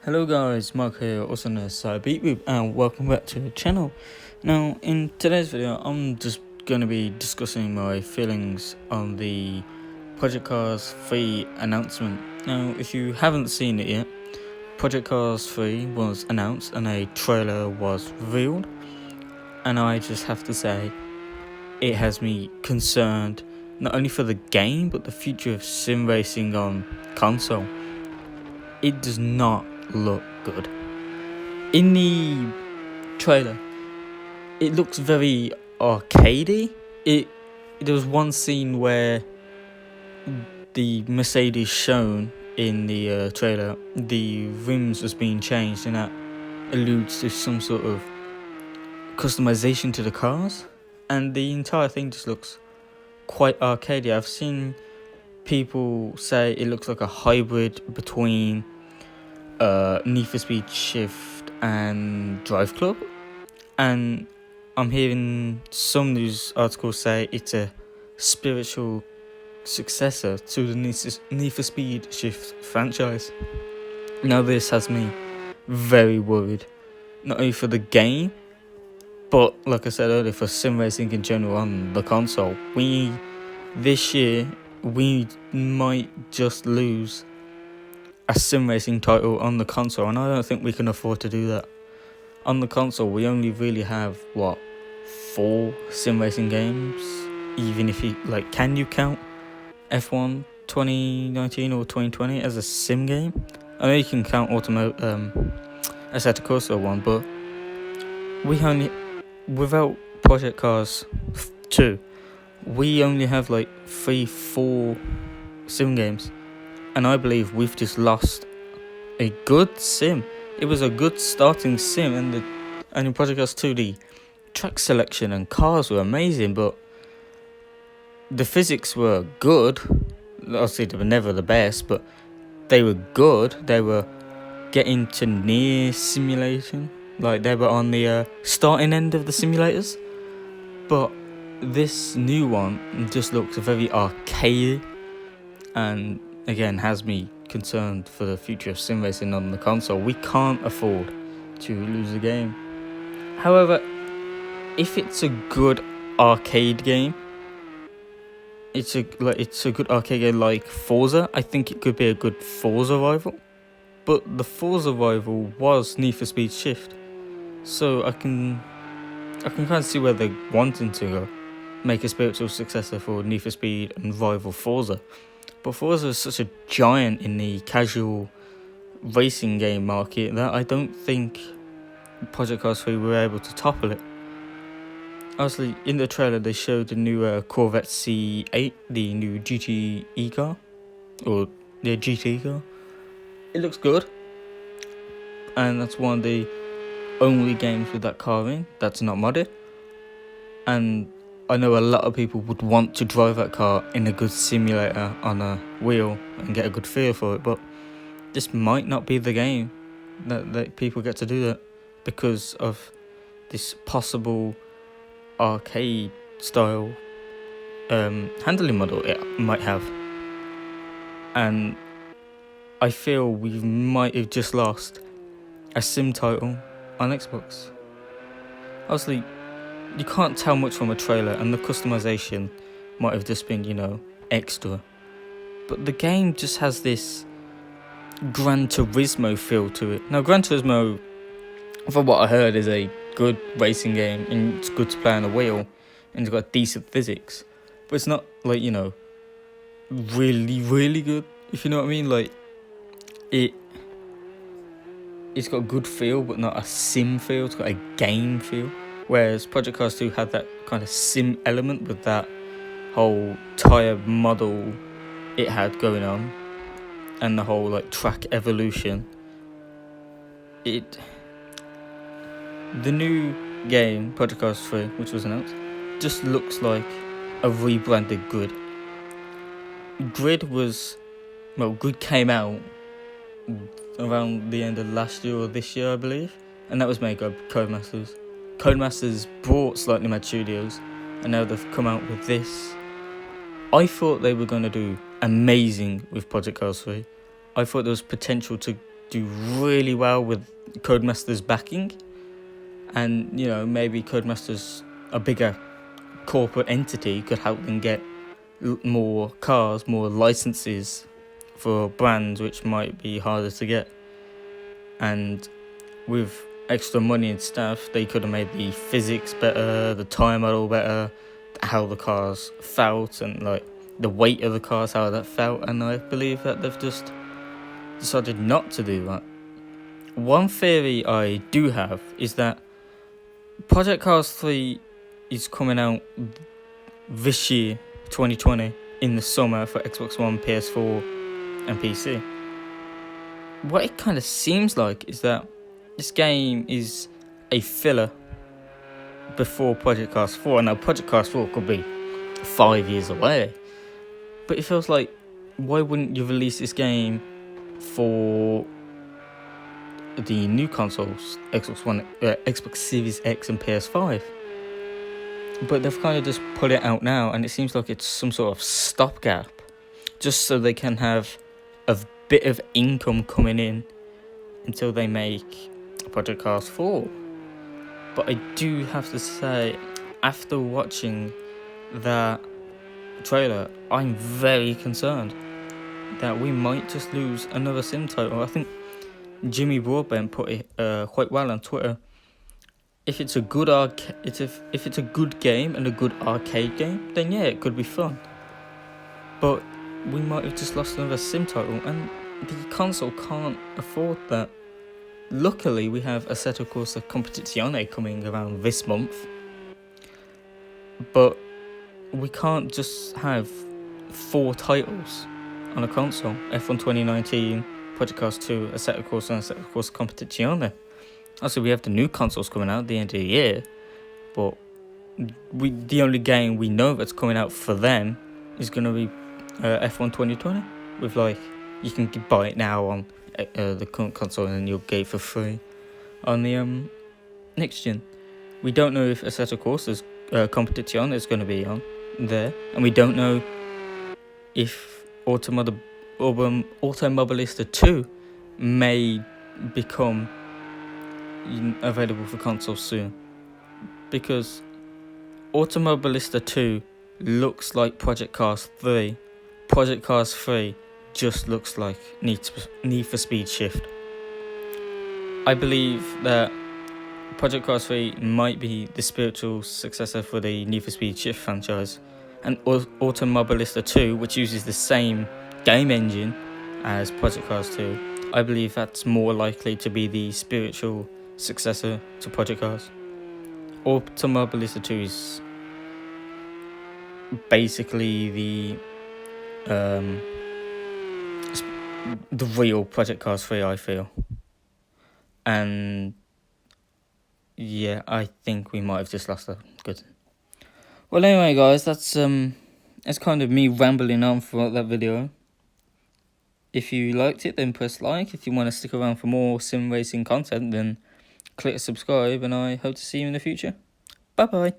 Hello guys, Mark here, also known as Beatboop, and welcome back to the channel. Now, in today's video, I'm just going to be discussing my feelings on the Project Cars 3 announcement. Now, if you haven't seen it yet, Project Cars 3 was announced and a trailer was revealed, and I just have to say, it has me concerned not only for the game, but the future of sim racing on console. It does not look good. In the trailer, it looks very arcadey. There was one scene where the Mercedes shown in the trailer, the rims was being changed, and that alludes to some sort of customization to the cars, and the entire thing just looks quite arcadey. I've seen people say it looks like a hybrid between Need for Speed Shift and Drive Club, and I'm hearing some news articles say it's a spiritual successor to the Need for Speed Shift franchise. Now this has me very worried, not only for the game, but like I said earlier, for sim racing in general on the console. This year we might just lose a sim racing title on the console, and I don't think we can afford to do that. On the console, we only really have 4 sim racing games. Even if you can you count F1 2019 or 2020 as a sim game? I know you can count Assetto Corsa one, but we only, without Project Cars 2, we only have 3-4 sim games. And I believe we've just lost a good sim. It was a good starting sim, and in Project Cars 2, the track selection and cars were amazing, but the physics were good. Obviously, they were never the best, but they were good. They were getting to near simulation. They were on the starting end of the simulators. But this new one just looks very arcade, and again has me concerned for the future of sim racing on the console. We can't afford to lose a game. However, if it's a good arcade game, it's a good arcade game like Forza, I think it could be a good Forza rival. But the Forza rival was Need for Speed Shift, so I can kind of see where they're wanting to go, make a spiritual successor for Need for Speed and rival Forza. But Forza is such a giant in the casual racing game market that I don't think Project Cars 3 were able to topple it. Obviously, in the trailer they showed the new Corvette C8, the new GTE car, or the GT car. It looks good, and that's one of the only games with that car in that's not modded. And I know a lot of people would want to drive that car in a good simulator on a wheel and get a good feel for it, but this might not be the game that people get to do that because of this possible arcade style handling model it might have. And I feel we might have just lost a sim title on Xbox. Obviously, you can't tell much from a trailer, and the customization might have just been, extra. But the game just has this Gran Turismo feel to it. Now, Gran Turismo, from what I heard, is a good racing game, and it's good to play on a wheel, and it's got decent physics. But it's not really, really good, if you know what I mean. It's got a good feel, but not a sim feel. It's got a game feel. Whereas Project Cars 2 had that kind of sim element with that whole tyre model it had going on, and the whole track evolution. The new game, Project Cars 3, which was announced, just looks like a rebranded Grid. Grid came out around the end of last year or this year, I believe, and that was made by Codemasters. Codemasters bought Slightly Mad Studios, and now they've come out with this. I thought they were going to do amazing with Project Cars 3. I thought there was potential to do really well with Codemasters backing, and maybe Codemasters, a bigger corporate entity, could help them get more cars, more licenses for brands which might be harder to get. And with extra money and stuff, they could have made the physics better, the tire model better, how the cars felt, and like the weight of the cars, how that felt. And I believe that they've just decided not to do that. One theory I do have is that Project Cars 3 is coming out this year, 2020, in the summer for Xbox One, PS4 and PC. What it kind of seems like is that this game is a filler before Project Cars 4. Now, Project Cars 4 could be 5 years away, but it feels like, why wouldn't you release this game for the new consoles, Xbox One, Xbox Series X and PS5? But they've kind of just put it out now, and it seems like it's some sort of stopgap, just so they can have a bit of income coming in until they make Project Cars 4. But I do have to say, after watching that trailer, I'm very concerned that we might just lose another sim title. I think Jimmy Broadbent put it quite well on Twitter. If it's a good if it's a good game and a good arcade game, then yeah, it could be fun. But we might have just lost another sim title, and the console can't afford that. Luckily, we have Assetto Corsa Competizione coming around this month, but we can't just have 4 titles on a console: F1 2019, Project Cars 2, Assetto Corsa, and Assetto Corsa Competizione. Also, we have the new consoles coming out at the end of the year, but the only game we know that's coming out for them is going to be F1 2020, with you can buy it now on the current console, and then you'll get it for free on the next gen. We don't know if Assetto Corsa's Competizione is going to be on there, and we don't know if Automobilista 2 may become available for console soon, because Automobilista 2 looks like Project Cars 3. Project Cars 3 just looks like Need for Speed Shift. I believe that Project Cars 3 might be the spiritual successor for the Need for Speed Shift franchise, and Automobilista 2, which uses the same game engine as Project Cars 2, I believe that's more likely to be the spiritual successor to Project Cars. Automobilista 2 is basically the real Project Cars 3, I feel. And yeah, I think we might have just lost that. Good. Well, anyway, guys, that's kind of me rambling on throughout that video. If you liked it, then press like. If you want to stick around for more sim racing content, then click subscribe, and I hope to see you in the future. Bye bye.